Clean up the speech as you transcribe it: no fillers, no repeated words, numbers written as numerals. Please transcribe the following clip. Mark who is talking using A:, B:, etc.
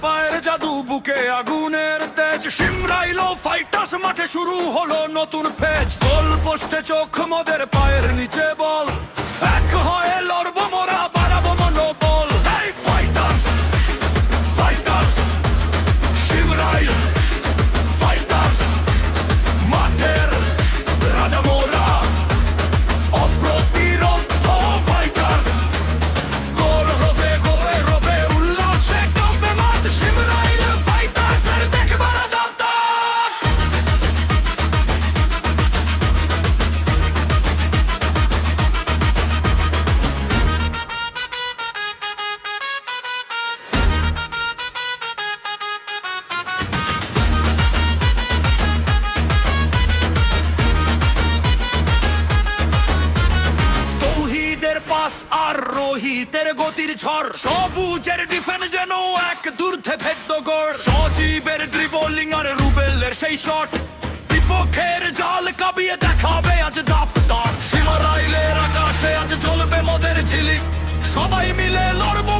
A: পায়ের জাদু, বুকে আগুনের তেজ। সিমরাইলো ফাইটার্স, মাঠে শুরু হলো নতুন ফেজ। গোল পোস্টে চোখ, মোদের পায়ের নিচে বল। এক হয়ে লড়বো মোরা, বাড়াবো মনোবল। এই ফাইটার্স, ফাইটার্স, সিমরাইল ফাইটার্স, মাঠের রাজা মোরা। অপ্রতিরোধ ফাইটার্স, গোল রবে গোবে রবে, উল্লাসে কাঁপবে মাঠ। সিমরাইল ফাইটার্স এর দেখবার দাপদাপ। তৌহিদের পাস আর রোহিতের গতির ঝড়। সবুজের ডিফেন্স যেন এক দূর্ধে ভেদ্য গড়। সজীবের ড্রিবলিং আর রুবেলের সেই শট, বিপক্ষের জাল কাঁপিয়ে দেখাবে আজ দাপদাপ। সিমরাইলের আকাশে আজ জ্বলবে মোদের ঝিলিক, সবাই মিলে লড়বো।